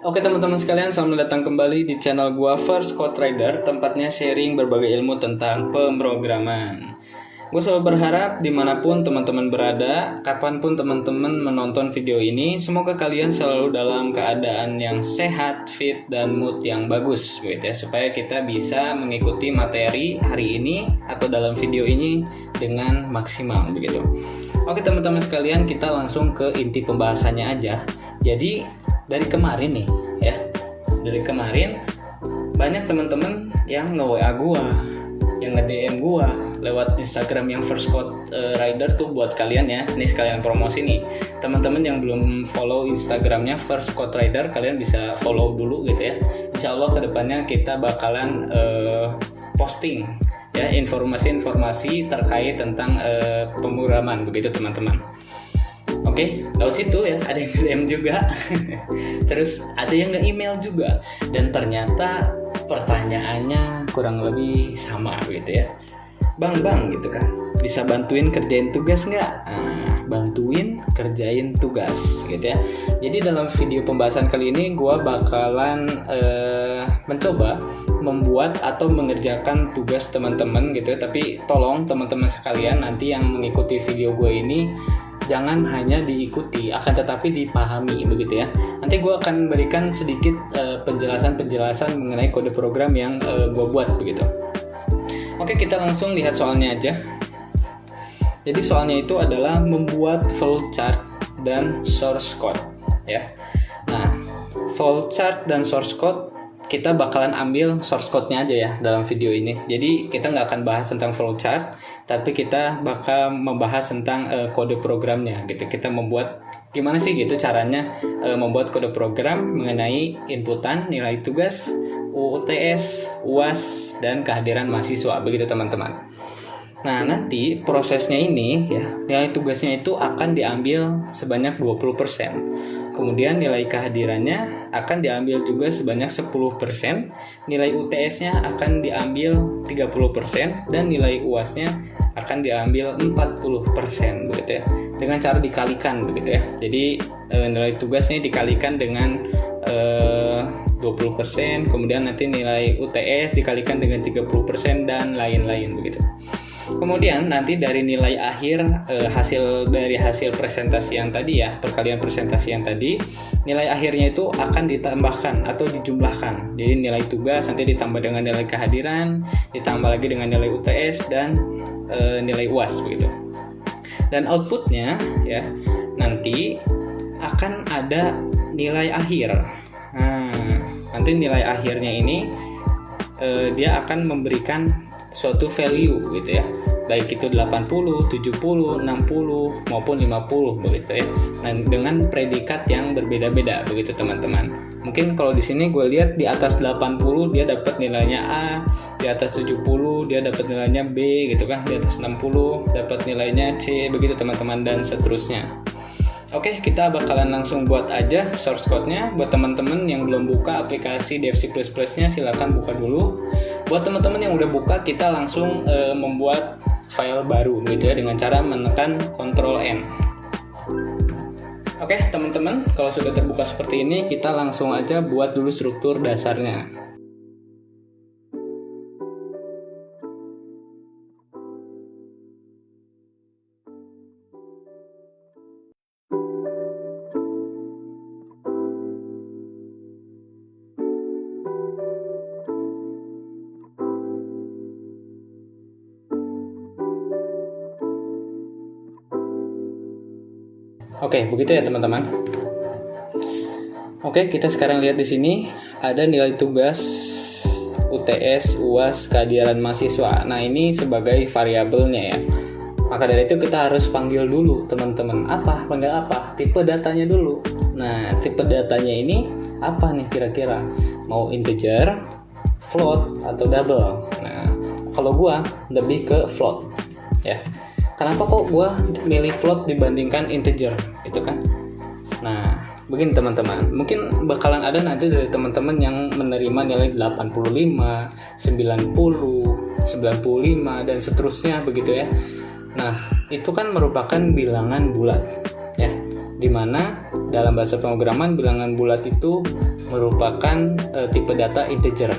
Oke teman-teman sekalian, selamat datang kembali di channel gua First Code Rider, tempatnya sharing berbagai ilmu tentang pemrograman. Gue selalu berharap dimanapun teman-teman berada, kapanpun teman-teman menonton video ini, semoga kalian selalu dalam keadaan yang sehat, fit, dan mood yang bagus, gitu ya, supaya kita bisa mengikuti materi hari ini atau dalam video ini dengan maksimal, begitu. Oke teman-teman sekalian, kita langsung ke inti pembahasannya aja. Jadi dari kemarin nih, ya, dari kemarin banyak teman-teman yang nge-WA gua, yang nge-DM gua lewat Instagram yang First Code Rider tuh buat kalian ya. Ini sekalian promosi nih. Teman-teman yang belum follow Instagramnya First Code Rider, kalian bisa follow dulu gitu ya. Insya Allah kedepannya kita bakalan posting ya informasi-informasi terkait tentang pemrograman begitu teman-teman. Oke, lalu situ ya ada yang DM juga, terus ada yang nge-email juga, dan ternyata pertanyaannya kurang lebih sama gitu ya. Bang gitu kan, bisa bantuin kerjain tugas nggak? Bantuin kerjain tugas gitu ya. Jadi dalam video pembahasan kali ini gue bakalan mencoba membuat atau mengerjakan tugas teman-teman gitu ya. Tapi tolong teman-teman sekalian nanti yang mengikuti video gue ini jangan hanya diikuti, akan tetapi dipahami begitu ya. Nanti gue akan berikan sedikit penjelasan mengenai kode program yang gue buat begitu. Oke, kita langsung lihat soalnya aja. Jadi soalnya itu adalah membuat flowchart dan source code ya. Nah, flowchart dan source code kita bakalan ambil source code-nya aja ya dalam video ini. Jadi kita nggak akan bahas tentang flowchart, tapi kita bakal membahas tentang kode programnya gitu. Kita membuat gimana sih gitu caranya membuat kode program mengenai inputan, nilai tugas, UTS, UAS, dan kehadiran mahasiswa begitu teman-teman. Nah, nanti prosesnya ini ya, nilai tugasnya itu akan diambil sebanyak 20%. Kemudian nilai kehadirannya akan diambil juga sebanyak 10%, nilai UTS-nya akan diambil 30%, dan nilai UAS-nya akan diambil 40% begitu ya. Dengan cara dikalikan begitu ya. Jadi nilai tugasnya dikalikan dengan 20%, kemudian nanti nilai UTS dikalikan dengan 30% dan lain-lain begitu. Kemudian nanti dari nilai akhir hasil presentasi yang tadi ya, perkalian presentasi yang tadi, nilai akhirnya itu akan ditambahkan atau dijumlahkan. Jadi nilai tugas nanti ditambah dengan nilai kehadiran, ditambah lagi dengan nilai UTS dan nilai UAS begitu. Dan outputnya ya nanti akan ada nilai akhir. Nanti nilai akhirnya ini dia akan memberikan suatu value gitu ya, baik itu 80, 70, 60 maupun 50 begitu ya. Nah, dengan predikat yang berbeda-beda begitu teman-teman. Mungkin kalau di sini gue lihat di atas 80 dia dapat nilainya A, di atas 70 dia dapat nilainya B gitu kan, di atas 60 dapat nilainya C begitu teman-teman, dan seterusnya. Oke, kita bakalan langsung buat aja source code-nya. Buat teman-teman yang belum buka aplikasi DevC++-nya, silakan buka dulu. Buat teman-teman yang udah buka, kita langsung membuat file baru gitu ya, dengan cara menekan Ctrl N. Oke, teman-teman, kalau sudah terbuka seperti ini, kita langsung aja buat dulu struktur dasarnya. Oke, begitu ya teman-teman. Oke, kita sekarang lihat di sini ada nilai tugas, UTS, UAS, kehadiran mahasiswa. Nah, ini sebagai variabelnya ya. Maka dari itu kita harus panggil dulu teman-teman. Panggil apa? Tipe datanya dulu. Nah, tipe datanya ini apa nih kira-kira? Mau integer, float, atau double? Nah, kalau gua lebih ke float ya. Kenapa kok gue milih float dibandingkan integer gitu kan? Nah, begini teman-teman, mungkin bakalan ada nanti dari teman-teman yang menerima nilai 85, 90, 95 dan seterusnya begitu ya. Nah, itu kan merupakan bilangan bulat ya. di mana dalam bahasa pemrograman bilangan bulat itu merupakan tipe data integer.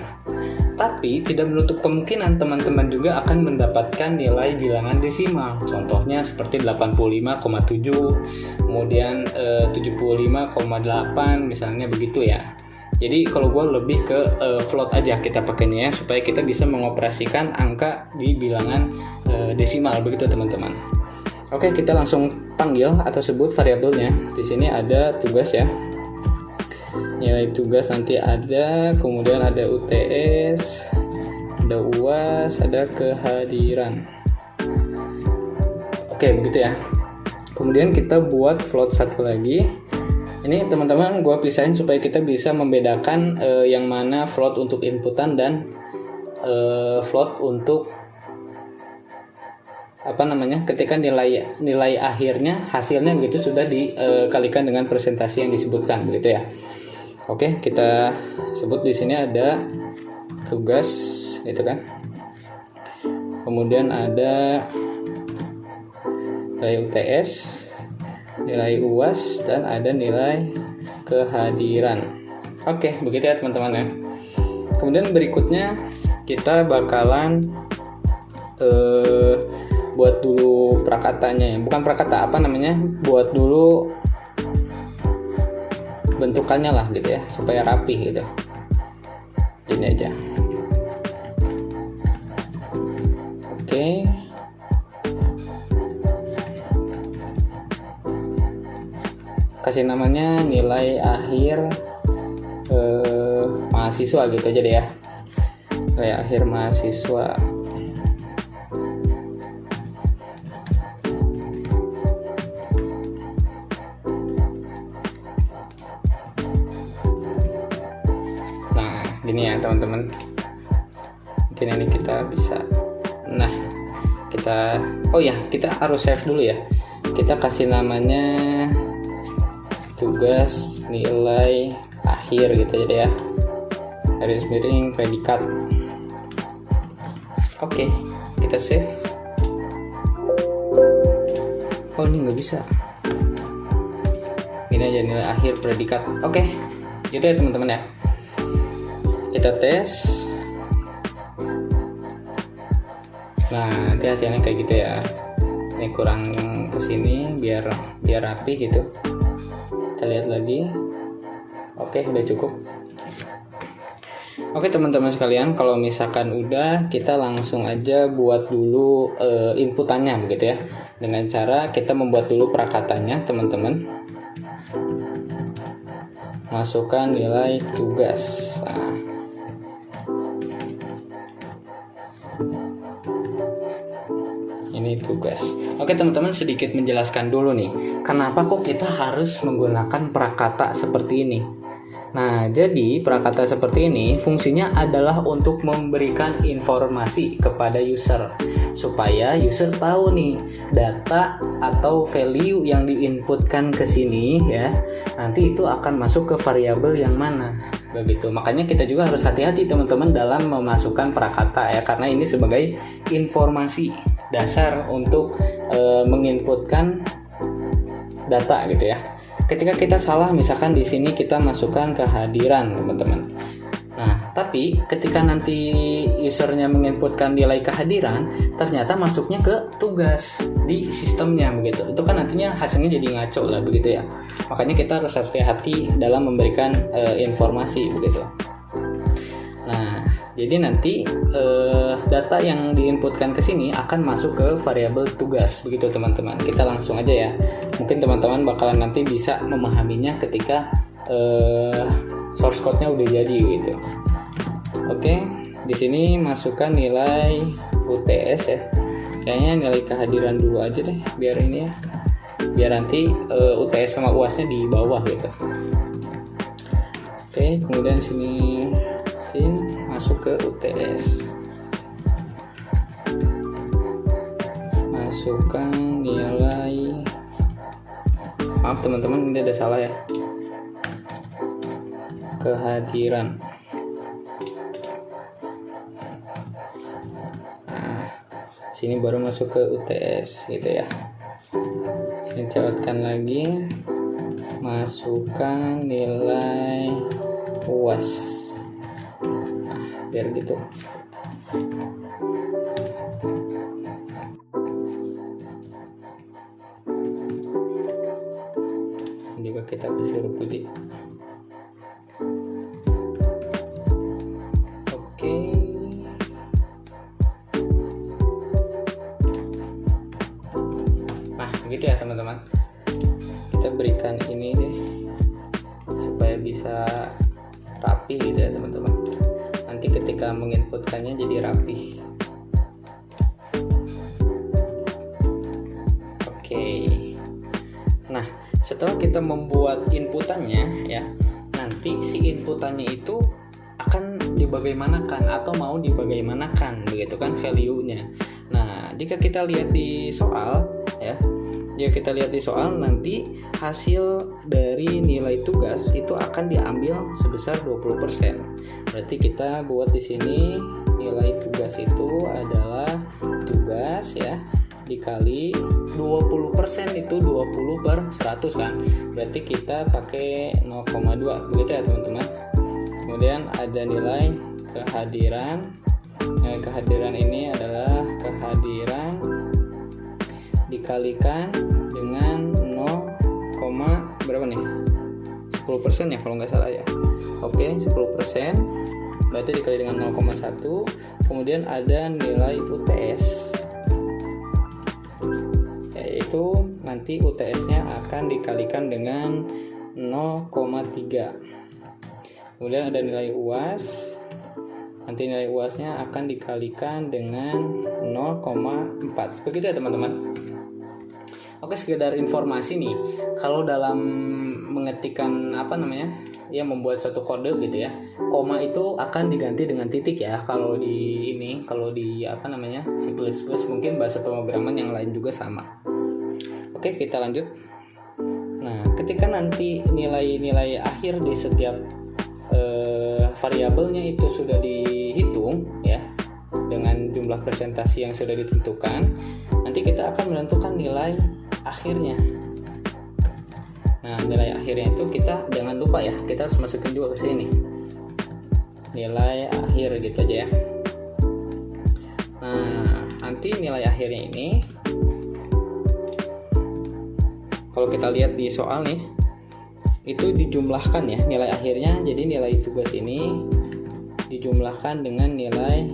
Tapi tidak menutup kemungkinan teman-teman juga akan mendapatkan nilai bilangan desimal. Contohnya seperti 85,7, kemudian 75,8 misalnya begitu ya. Jadi kalau gue lebih ke float aja kita pakainya ya, supaya kita bisa mengoperasikan angka di bilangan desimal begitu teman-teman. Oke, kita langsung panggil atau sebut variabelnya. Di sini ada tugas ya. Nilai tugas nanti ada, kemudian ada UTS, ada UAS, ada kehadiran. Oke, begitu ya. Kemudian kita buat float satu lagi. Ini teman-teman gue pisahin supaya kita bisa membedakan yang mana float untuk inputan dan float untuk ketika nilai akhirnya hasilnya begitu sudah dikalikan dengan presentasi yang disebutkan begitu ya. Oke, kita sebut di sini ada tugas gitu kan. Kemudian ada nilai UTS, nilai UAS, dan ada nilai kehadiran. Oke, begitu ya teman-teman ya. Kemudian berikutnya kita bakalan buat dulu prakatanya ya. Bukan prakata, buat dulu bentukannya lah gitu ya, supaya rapi gitu. Ini aja. Oke. Kasih namanya nilai akhir mahasiswa gitu aja deh ya. Nilai akhir mahasiswa. Gini ya teman-teman, mungkin ini kita bisa, kita harus save dulu ya. Kita kasih namanya tugas nilai akhir gitu aja deh ya, garis miring predikat. Oke, kita save. Oh, ini nggak bisa, ini aja nilai akhir predikat. Oke, gitu ya teman-teman ya. Kita tes. Nah, nanti hasilnya kayak gitu ya. Ini kurang kesini biar rapi gitu. Kita lihat lagi. Oke, udah cukup. Oke teman-teman sekalian, kalau misalkan udah, kita langsung aja buat dulu inputannya begitu ya. Dengan cara kita membuat dulu prakatanya teman-teman. Masukkan nilai tugas. Nah, ini tugas. Oke teman-teman, sedikit menjelaskan dulu nih, kenapa kok kita harus menggunakan prakata seperti ini. Nah, jadi prakata seperti ini fungsinya adalah untuk memberikan informasi kepada user, supaya user tahu nih data atau value yang diinputkan ke sini ya, nanti itu akan masuk ke variabel yang mana begitu. Makanya kita juga harus hati-hati teman-teman dalam memasukkan prakata ya, karena ini sebagai informasi dasar untuk menginputkan data gitu ya. Ketika kita salah, misalkan di sini kita masukkan kehadiran teman-teman. Nah, tapi ketika nanti usernya menginputkan nilai kehadiran, ternyata masuknya ke tugas di sistemnya begitu. Itu kan nantinya hasilnya jadi ngaco lah begitu ya. Makanya kita harus hati-hati dalam memberikan informasi begitu. Nah, jadi nanti data yang diinputkan ke sini akan masuk ke variabel tugas begitu teman-teman. Kita langsung aja ya. Mungkin teman-teman bakalan nanti bisa memahaminya ketika source code-nya udah jadi gitu. Oke, di sini masukkan nilai UTS ya. Kayaknya nilai kehadiran dulu aja deh, biar ini ya. Biar nanti UTS sama UAS-nya di bawah gitu. Oke, kemudian sini masuk ke UTS. Masukkan nilai, maaf teman-teman, ini ada salah ya, kehadiran. Nah, sini baru masuk ke UTS gitu ya. Sini catatkan lagi masukkan nilai UAS. Biar gitu. Juga kita kasih huruf putih. Oke. Nah, begitu ya teman-teman. Kita berikan ini deh supaya bisa rapi gitu ya teman-teman. Nanti ketika menginputkannya jadi rapi. Oke. Nah, setelah kita membuat inputannya ya, nanti si inputannya itu akan dibagaimanakan atau mau dibagaimanakan begitu kan value-nya. Nah, jika kita lihat di soal ya, jika kita lihat di soal nanti hasil dari nilai tugas itu akan diambil sebesar 20%. Berarti kita buat di sini nilai tugas itu adalah tugas ya dikali 20%, itu 20 per 100 kan. Berarti kita pakai 0,2 begitu ya teman-teman. Kemudian ada nilai kehadiran. Nilai kehadiran ini adalah kehadiran dikalikan dengan 0, berapa nih? 10% ya kalau nggak salah ya. Oke, 10%. Berarti dikali dengan 0,1. Kemudian ada nilai UTS. Yaitu nanti UTS-nya akan dikalikan dengan 0,3. Kemudian ada nilai UAS. Nanti nilai UAS-nya akan dikalikan dengan 0,4. Begitu ya teman-teman. Oke, sekedar informasi nih, kalau dalam mengetikkan membuat suatu kode gitu ya, koma itu akan diganti dengan titik ya. Kalau di C++ mungkin bahasa pemrograman yang lain juga sama. Oke, kita lanjut. Nah, ketika nanti nilai-nilai akhir di setiap variabelnya itu sudah dihitung ya dengan jumlah presentasi yang sudah ditentukan, nanti kita akan menentukan nilai akhirnya. Nah, nilai akhirnya itu kita jangan lupa ya, kita harus masukin juga ke sini nilai akhir gitu aja ya. Nah, nanti nilai akhirnya ini kalau kita lihat di soal nih, itu dijumlahkan ya nilai akhirnya. Jadi nilai tugas ini dijumlahkan dengan nilai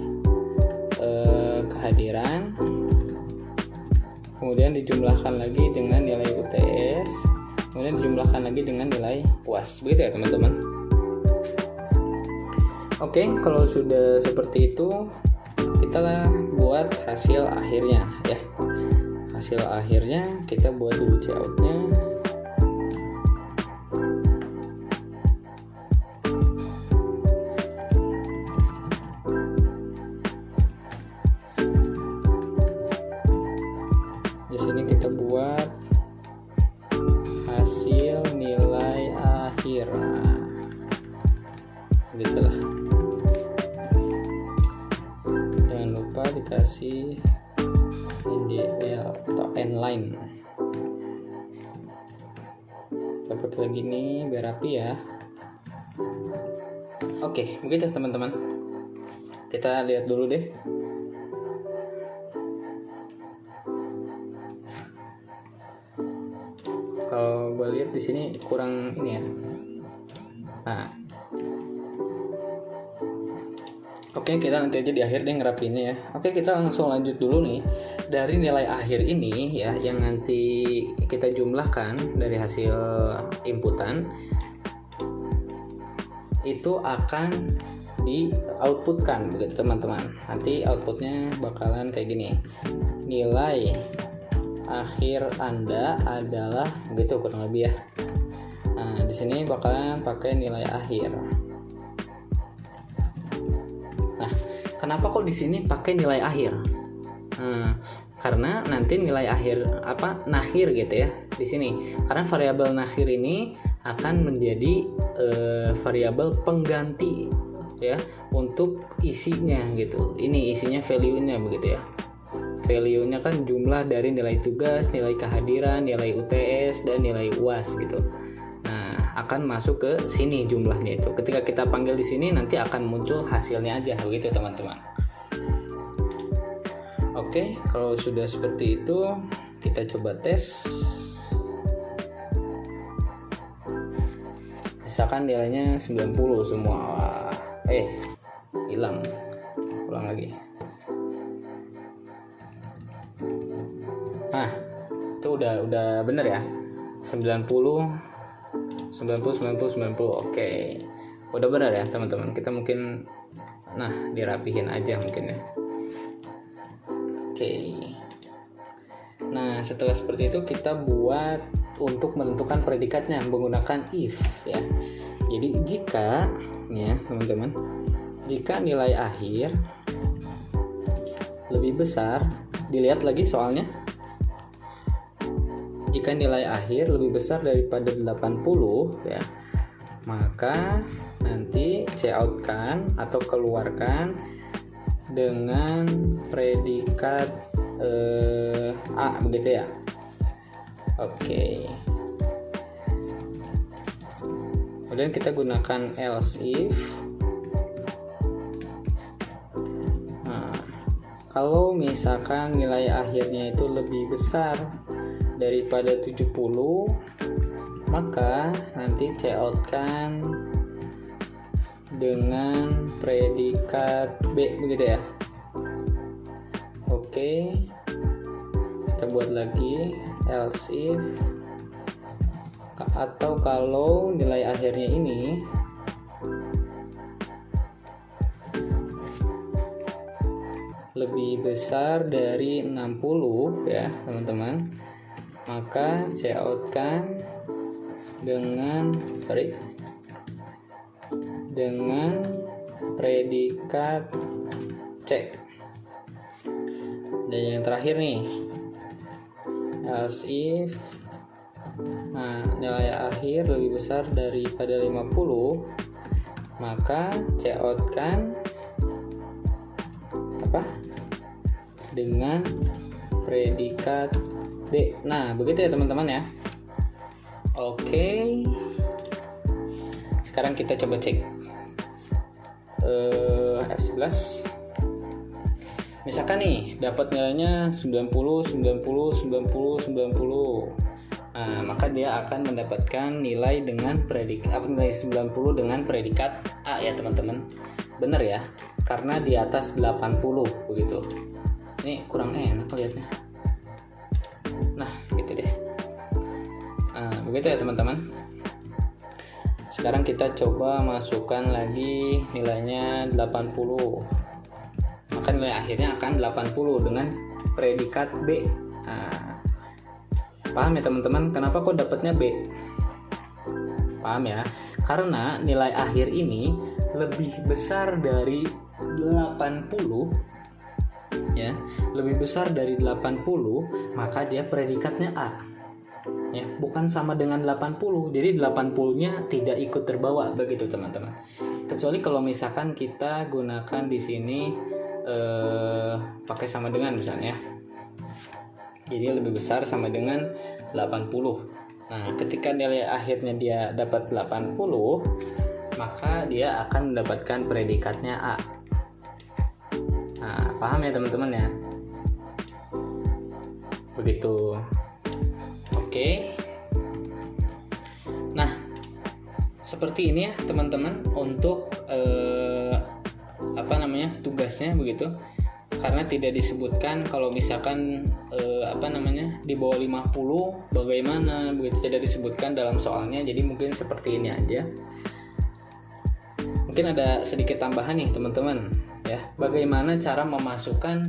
kehadiran, kemudian dijumlahkan lagi dengan nilai UTS, kemudian dijumlahkan lagi dengan nilai UAS. Begitu ya teman-teman. Oke, kalau sudah seperti itu, kita buat hasil akhirnya ya. Hasil akhirnya kita buat dulu cout-nya. Di sini kita buat hasil nilai akhir. Gitulah. Jangan lupa dikasih NDL atau N-line. Kita pakai lagi nih biar rapi ya. Oke, begitu teman-teman. Kita lihat dulu deh. Kalau gue lihat di sini kurang ini ya. Nah, oke, kita nanti aja di akhir deh ngerapinnya ya. Oke, kita langsung lanjut dulu nih. Dari nilai akhir ini ya, yang nanti kita jumlahkan dari hasil inputan, itu akan di outputkan begitu teman-teman. Nanti outputnya bakalan kayak gini. Nilai akhir Anda adalah begitu kurang lebih ya. Nah, di sini bakalan pakai nilai akhir. Nah, kenapa kok di sini pakai nilai akhir? Karena nanti nilai akhir nakhir gitu ya di sini. Karena variabel nakhir ini akan menjadi variabel pengganti ya untuk isinya gitu. Ini isinya value-nya begitu ya. Value-nya kan jumlah dari nilai tugas, nilai kehadiran, nilai UTS dan nilai UAS gitu. Nah, akan masuk ke sini jumlahnya itu. Ketika kita panggil di sini nanti akan muncul hasilnya aja, begitu teman-teman. Oke, kalau sudah seperti itu kita coba tes. Misalkan nilainya 90 semua. Hilang. Ulang lagi. Nah, itu udah bener ya. 90 oke. Udah benar ya teman-teman. Kita mungkin dirapihin aja mungkin ya. Oke. Nah, setelah seperti itu kita buat untuk menentukan predikatnya menggunakan if ya. Jadi jika ya teman-teman, jika nilai akhir lebih besar, dilihat lagi soalnya. Jika nilai akhir lebih besar daripada 80 ya, maka nanti cout-kan atau keluarkan dengan predikat A, begitu ya. Oke. Kemudian kita gunakan else if. Nah, kalau misalkan nilai akhirnya itu lebih besar daripada 70, maka nanti cout-kan dengan predikat B, begitu ya. Oke. Kita buat lagi else if, atau kalau nilai akhirnya ini lebih besar dari 60 ya teman-teman, maka cout-kan dengan predikat C. Dan yang terakhir nih, else if nilai akhir lebih besar daripada 50, maka cout-kan dengan predikat D. Nah, begitu ya teman-teman ya. Oke. Sekarang kita coba cek F11. Misalkan nih dapat nilainya 90. Nah, maka dia akan mendapatkan nilai dengan predikat nilai 90 dengan predikat A ya teman-teman. Bener ya? Karena di atas 80 begitu. Ini kurang enak lihatnya. Nah, gitu deh. Nah, begitu ya teman-teman. Sekarang kita coba masukkan lagi nilainya 80. Maka nilai akhirnya akan 80 dengan predikat B. Nah, paham ya teman-teman? Kenapa kok dapatnya B? Paham ya? Karena nilai akhir ini lebih besar dari 80 ya, lebih besar dari 80, maka dia predikatnya A. Ya, bukan sama dengan 80. Jadi 80-nya tidak ikut terbawa begitu teman-teman. Kecuali kalau misalkan kita gunakan di sini pakai sama dengan misalnya. Jadi lebih besar sama dengan 80. Nah, ketika nilai akhirnya dia dapat 80, maka dia akan mendapatkan predikatnya A. Nah, paham ya teman-teman ya? Begitu. Oke. Nah, seperti ini ya teman-teman untuk tugasnya begitu. Karena tidak disebutkan kalau misalkan di bawah 50 bagaimana, begitu tidak disebutkan dalam soalnya. Jadi mungkin seperti ini aja. Mungkin ada sedikit tambahan nih teman-teman ya, bagaimana cara memasukkan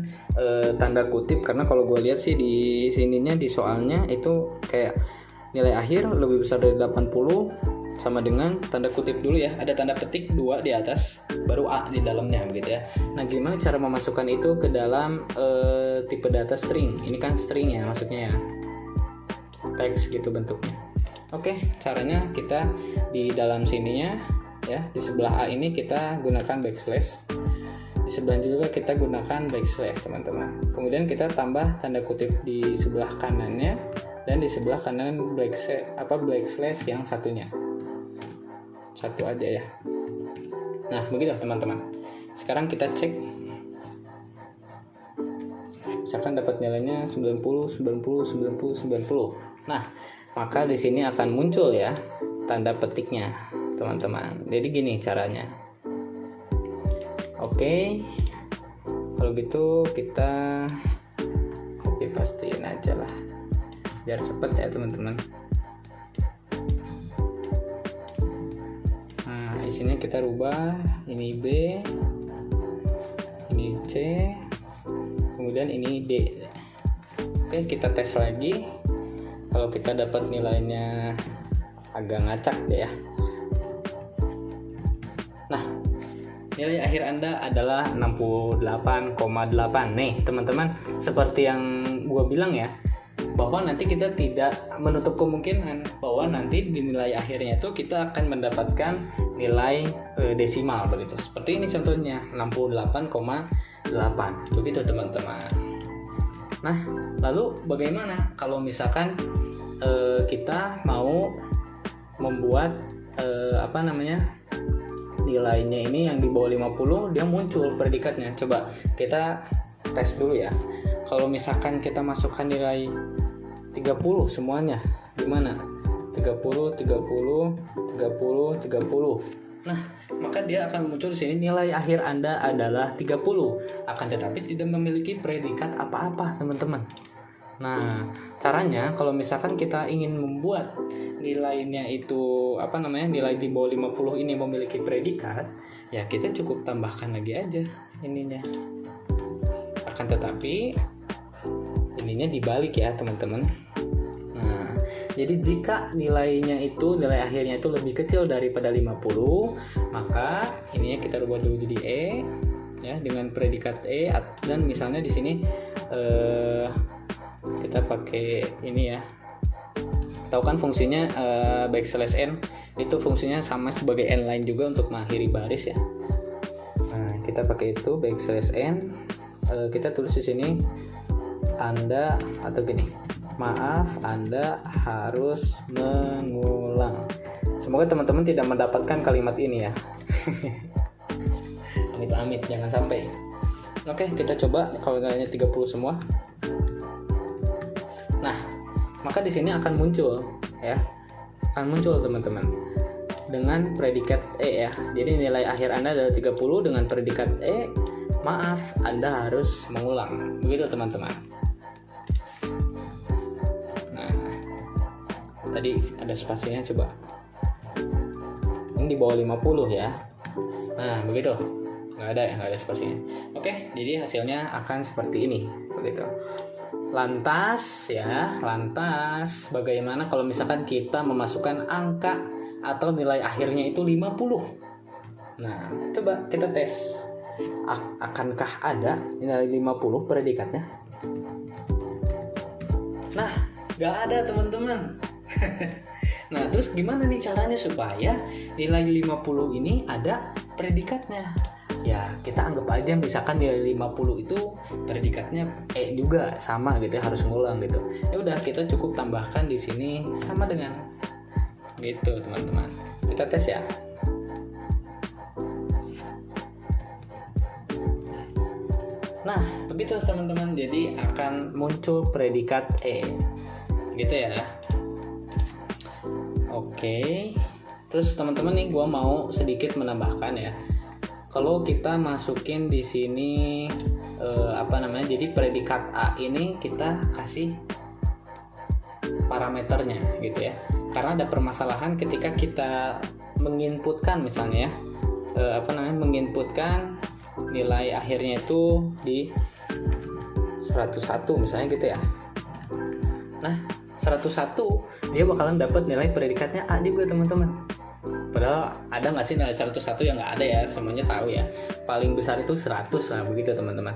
tanda kutip, karena kalau gue lihat sih di sininya di soalnya itu kayak nilai akhir lebih besar dari 80 sama dengan tanda kutip dulu ya, ada tanda petik 2 di atas baru A di dalamnya begitu ya. Nah, gimana cara memasukkan itu ke dalam tipe data string? Ini kan string ya maksudnya ya, teks gitu bentuknya. Oke, caranya kita di dalam sininya ya, di sebelah A ini kita gunakan backslash, di sebelah juga kita gunakan backslash teman-teman. Kemudian kita tambah tanda kutip di sebelah kanannya, dan di sebelah kanan backslash yang satunya. satu aja ya. Nah begitu teman-teman. Sekarang kita cek, misalkan dapat nilainya 90, 90, 90, 90. Nah maka di sini akan muncul ya tanda petiknya teman-teman. Jadi gini caranya. Oke, kalau gitu kita copy pastein aja lah biar cepet ya teman-teman. Nah di sini kita rubah, ini B, ini C, kemudian ini D. Oke, kita tes lagi. Kalau kita dapat nilainya agak ngacak deh ya. Nah nilai akhir Anda adalah 68,8. Nih teman-teman, seperti yang gua bilang ya, bahwa nanti kita tidak menutup kemungkinan bahwa nanti di nilai akhirnya itu kita akan mendapatkan nilai desimal begitu. Seperti ini contohnya 68,8. Begitu teman-teman. Nah, lalu bagaimana kalau misalkan kita mau membuat nilainya ini yang di bawah 50 dia muncul predikatnya. Coba kita tes dulu ya. Kalau misalkan kita masukkan nilai 30 semuanya, gimana? 30, 30, 30, 30. Nah, maka dia akan muncul di sini nilai akhir Anda adalah 30. Akan tetapi tidak memiliki predikat apa-apa, teman-teman. Nah, caranya kalau misalkan kita ingin membuat nilainya itu nilai di bawah 50 ini memiliki predikat, ya kita cukup tambahkan lagi aja ininya. Akan tetapi ininya dibalik ya teman-teman. Nah, jadi jika nilai akhirnya itu lebih kecil daripada 50, maka ininya kita rubah dulu jadi E ya dengan predikat E, dan misalnya di sini kita pakai ini ya. Tahu kan fungsinya backslash n itu fungsinya sama sebagai n line juga untuk mengakhiri baris ya. Nah, kita pakai itu backslash n. Kita tulis di sini Anda atau gini, maaf Anda harus mengulang. Semoga teman-teman tidak mendapatkan kalimat ini ya. Amit-amit jangan sampai. Oke, kita coba kalau nilainya 30 semua. Nah, maka di sini akan muncul ya. Akan muncul teman-teman dengan predikat E ya. Jadi nilai akhir Anda adalah 30 dengan predikat E. Maaf, Anda harus mengulang. Begitu teman-teman. Nah, tadi ada spasinya coba. Ini di bawah 50 ya. Nah, begitu. Nggak ada spasinya. Oke, jadi hasilnya akan seperti ini. Begitu. Lantas bagaimana kalau misalkan kita memasukkan angka atau nilai akhirnya itu 50? Nah, coba kita tes. Akankah ada nilai 50 predikatnya? Nah, nggak ada teman-teman. Nah, terus gimana nih caranya supaya nilai 50 ini ada predikatnya? Ya, kita anggap aja misalkan nilai 50 itu predikatnya E juga sama gitu ya, harus ngulang gitu. Ya udah, kita cukup tambahkan di sini sama dengan gitu, teman-teman. Kita tes ya. Nah, begitu teman-teman. Jadi akan muncul predikat E. Gitu ya. Oke. Terus teman-teman nih gua mau sedikit menambahkan ya. Kalau kita masukin di sini jadi predikat A ini kita kasih parameternya gitu ya. Karena ada permasalahan ketika kita menginputkan misalnya ya, menginputkan nilai akhirnya itu di 101 misalnya gitu ya. Nah, 101 dia bakalan dapat nilai predikatnya A juga teman-teman. Padahal ada nggak sih nilai 101? yang nggak ada ya, semuanya tahu ya. Paling besar itu 100 lah begitu teman-teman.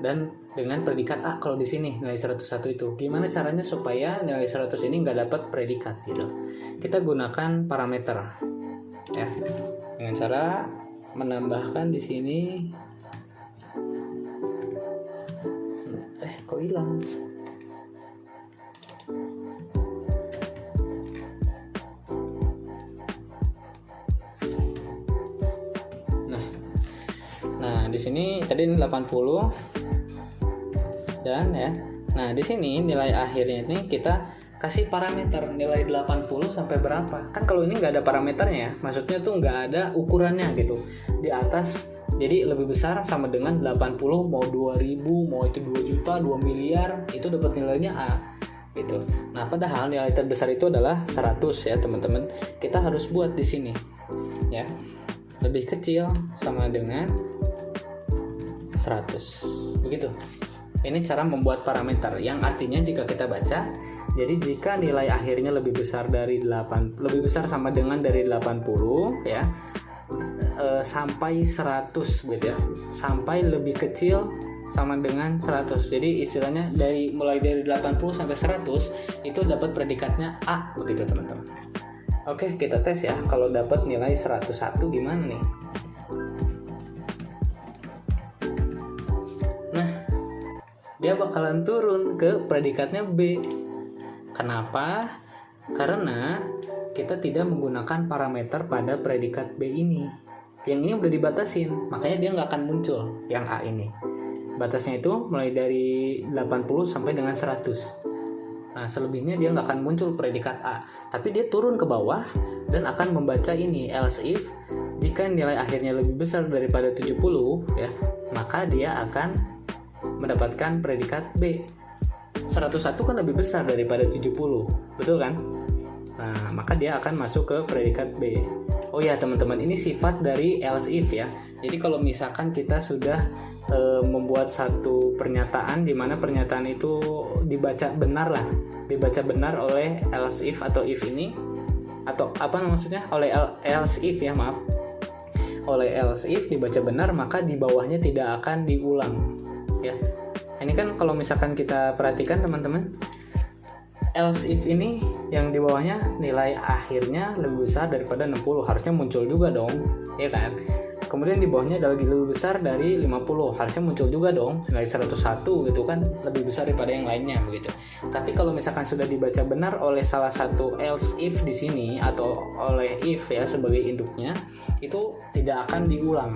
Dan dengan predikat A kalau di sini nilai 101 itu. Gimana caranya supaya nilai 100 ini nggak dapat predikat gitu? Kita gunakan parameter ya. Dengan cara menambahkan di sini kok hilang? di sini tadi ini 80 dan ya. Nah, di sini nilai akhirnya ini kita kasih parameter nilai 80 sampai berapa. Kan kalau ini nggak ada parameternya, maksudnya tuh nggak ada ukurannya gitu. Di atas jadi lebih besar sama dengan 80, mau 2000, mau itu 2 juta, 2 miliar, itu dapat nilainya A gitu. Nah, padahal nilai terbesar itu adalah 100 ya, teman-teman. Kita harus buat di sini. Ya. Lebih kecil sama dengan 100. Begitu. Ini cara membuat parameter yang artinya jika kita baca, jadi jika nilai akhirnya lebih besar sama dengan dari 80 ya, sampai 100 gitu ya, sampai lebih kecil sama dengan 100. Jadi istilahnya mulai dari 80 sampai 100 itu dapat predikatnya A begitu, teman-teman. Oke, kita tes ya. Kalau dapat nilai 101 gimana nih? Nah, dia bakalan turun ke predikatnya B. Kenapa? Karena kita tidak menggunakan parameter pada predikat B ini. Yang ini udah dibatasin, makanya dia nggak akan muncul yang A ini. Batasnya itu mulai dari 80 sampai dengan 100. Nah, selebihnya dia nggak akan muncul predikat A. Tapi dia turun ke bawah dan akan membaca ini, else if jika nilai akhirnya lebih besar daripada 70 ya, maka dia akan mendapatkan predikat B. 101 kan lebih besar daripada 70, betul kan? Nah, maka dia akan masuk ke predikat B. Oh ya, teman-teman, ini sifat dari else if ya. Jadi kalau misalkan kita sudah membuat satu pernyataan di mana pernyataan itu dibaca benar oleh else if atau if ini, atau apa maksudnya? Oleh else if ya, maaf. Oleh else if dibaca benar, maka di bawahnya tidak akan diulang. Ya. Ini kan kalau misalkan kita perhatikan, teman-teman, else if ini yang di bawahnya nilai akhirnya lebih besar daripada 60, harusnya muncul juga dong, ya kan? Kemudian di bawahnya ada lagi lebih besar dari 50, harusnya muncul juga dong, nilai 101 gitu kan, lebih besar daripada yang lainnya begitu. Tapi kalau misalkan sudah dibaca benar oleh salah satu else if di sini atau oleh if ya sebagai induknya, itu tidak akan diulang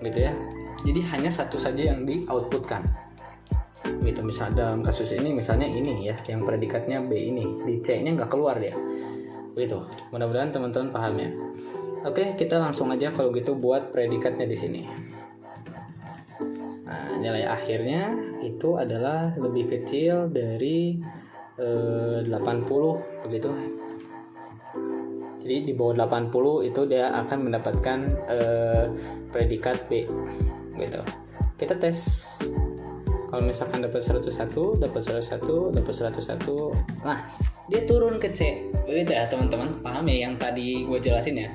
gitu ya. Jadi hanya satu saja yang di-outputkan. Gitu, misal dalam kasus ini misalnya ini ya, yang predikatnya B ini, di C-nya nggak keluar dia. Begitu. Mudah-mudahan teman-teman paham ya. Oke, kita langsung aja kalau gitu buat predikatnya di sini. Nah, nilai akhirnya itu adalah lebih kecil dari 80 begitu. Jadi di bawah 80 itu dia akan mendapatkan predikat B gitu. Kita tes. Kalau misalkan dapat 101, dapat 101, dapat 101. Nah, dia turun ke C. Begitu ya, teman-teman. Paham ya yang tadi gue jelasin ya?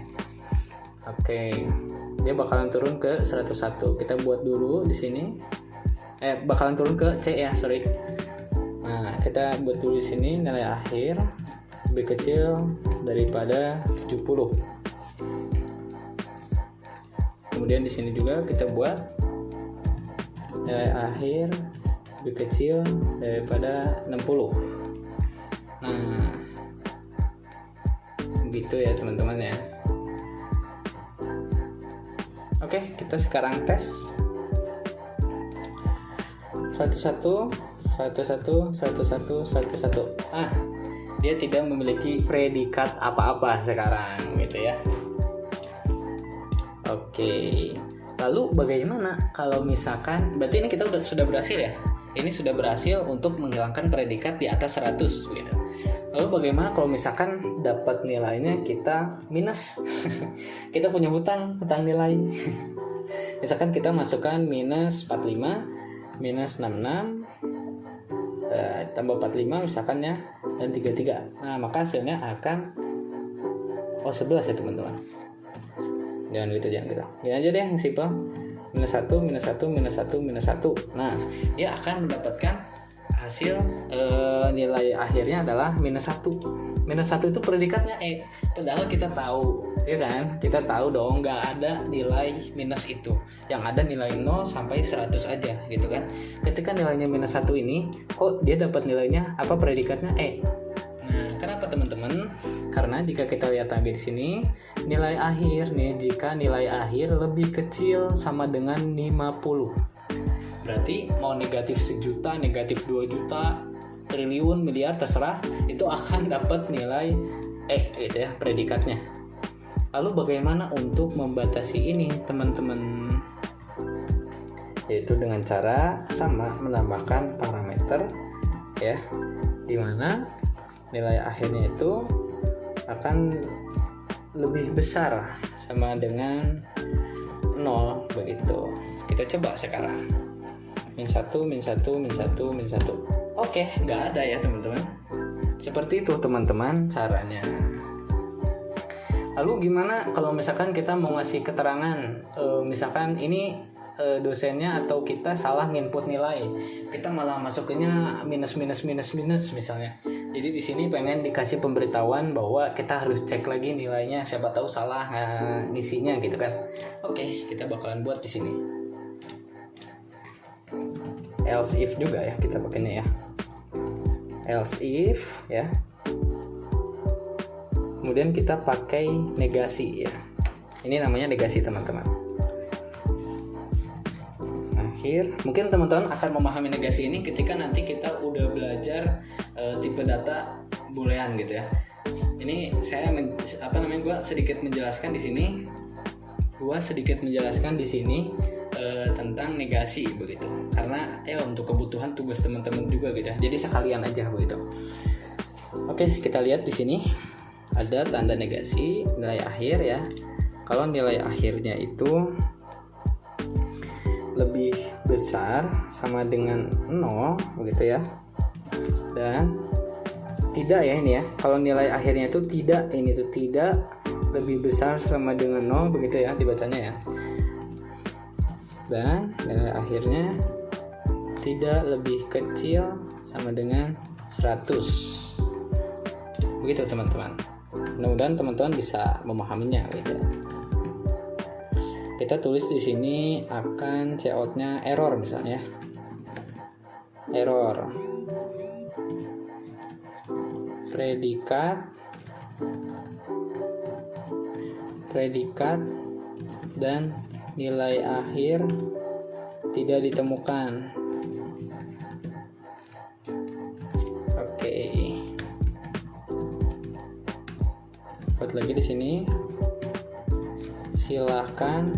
Oke. Dia bakalan turun ke 101. Kita buat dulu di sini. Bakalan turun ke C ya, sorry. Nah, kita buat dulu di sini nilai akhir lebih kecil daripada 70. Kemudian di sini juga kita buat nilai akhir lebih kecil daripada 60. Nah, gitu ya teman-teman ya. Oke, kita sekarang tes 101. Dia tidak memiliki predikat apa-apa sekarang gitu ya. Oke. Lalu bagaimana kalau misalkan, berarti ini kita sudah berhasil ya? Ini sudah berhasil untuk menghilangkan predikat di atas 100 gitu. Lalu bagaimana kalau misalkan dapat nilainya kita minus? Kita punya hutang nilai. Misalkan kita masukkan minus 45, minus 66, tambah 45 misalkan ya, dan 33. Nah, maka hasilnya akan 11 ya teman-teman. Jangan gitu. Gini aja deh yang simpel. Minus 1, minus 1, minus 1, minus 1. Nah, dia akan mendapatkan hasil nilai akhirnya adalah minus 1. Minus 1 itu predikatnya E. Padahal kita tahu, ya kan? Kita tahu dong nggak ada nilai minus itu. Yang ada nilai 0 sampai 100 aja gitu kan. Ketika nilainya minus 1 ini, kok dia dapat nilainya predikatnya E. Nah, kenapa teman-teman? Karena jika kita lihat lagi di sini, nilai akhir nih, jika nilai akhir lebih kecil sama dengan 50. Berarti mau negatif 1 juta, negatif 2 juta, triliun, miliar, terserah, itu akan dapat nilai gitu ya, predikatnya. Lalu bagaimana untuk membatasi ini, teman-teman? Yaitu dengan cara sama menambahkan parameter ya, dimana nilai akhirnya itu akan lebih besar sama dengan 0 begitu. Kita coba sekarang. -1, -1, -1, -1. Oke, nggak ada ya teman-teman. Seperti itu teman-teman caranya. Lalu gimana kalau misalkan kita mau ngasih keterangan, misalkan ini dosennya atau kita salah nginput nilai, kita malah masukinnya minus misalnya. Jadi di sini pengen dikasih pemberitahuan bahwa kita harus cek lagi nilainya, siapa tahu salah ngisinya gitu kan. Oke, kita bakalan buat di sini. Else if juga ya kita pakainya ya. Else if ya. Kemudian kita pakai negasi ya. Ini namanya negasi teman-teman. Mungkin teman-teman akan memahami negasi ini ketika nanti kita udah belajar tipe data boolean gitu ya. Ini saya gua sedikit menjelaskan di sini. Tentang negasi begitu. Karena untuk kebutuhan tugas teman-teman juga gitu ya. Jadi sekalian aja begitu. Oke, kita lihat di sini ada tanda negasi nilai akhir ya. Kalau nilai akhirnya itu lebih besar sama dengan 0 begitu ya, dan tidak ya ini ya, kalau nilai akhirnya itu tidak, ini tuh tidak lebih besar sama dengan 0 begitu ya dibacanya ya, dan nilai akhirnya tidak lebih kecil sama dengan 100 begitu teman-teman. Mudah-mudahan teman-teman bisa memahaminya gitu ya. Kita tulis di sini akan cout-nya error misalnya. Error. Predikat dan nilai akhir tidak ditemukan. Oke. Buat lagi di sini. Silahkan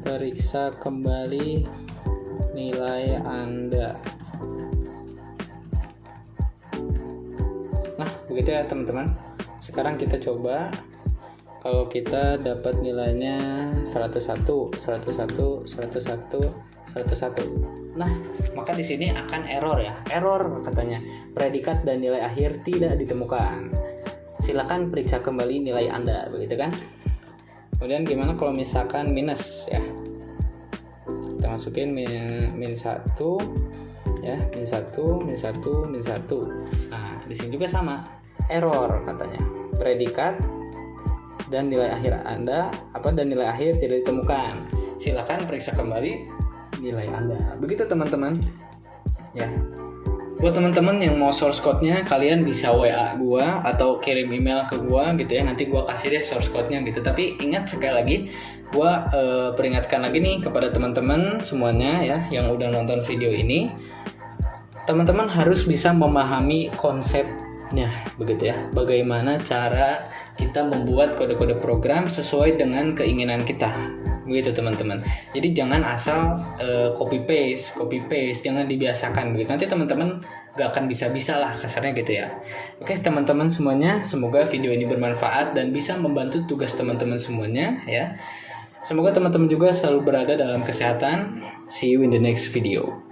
periksa kembali nilai Anda. Nah, begitu ya teman-teman. Sekarang kita coba kalau kita dapat nilainya 101. Nah, maka di sini akan error ya. Error katanya. Predikat dan nilai akhir tidak ditemukan. Silakan periksa kembali nilai Anda, begitu kan? Kemudian gimana kalau misalkan minus ya? Kita masukin min 1 ya, min 1. Nah, di sini juga sama. Error katanya. Predikat dan nilai akhir Anda dan nilai akhir tidak ditemukan. Silakan periksa kembali nilai Anda. Begitu teman-teman. Ya. Buat teman-teman yang mau source code-nya, kalian bisa WA gua atau kirim email ke gua gitu ya. Nanti gua kasih deh source code-nya gitu. Tapi ingat sekali lagi, gua peringatkan lagi nih kepada teman-teman semuanya ya yang udah nonton video ini. Teman-teman harus bisa memahami konsepnya begitu ya. Bagaimana cara kita membuat kode-kode program sesuai dengan keinginan kita. Begitu teman-teman. Jadi jangan asal copy paste, jangan dibiasakan begitu. Nanti teman-teman gak akan bisa lah kasarnya gitu ya. Oke teman-teman semuanya, semoga video ini bermanfaat dan bisa membantu tugas teman-teman semuanya ya. Semoga teman-teman juga selalu berada dalam kesehatan. See you in the next video.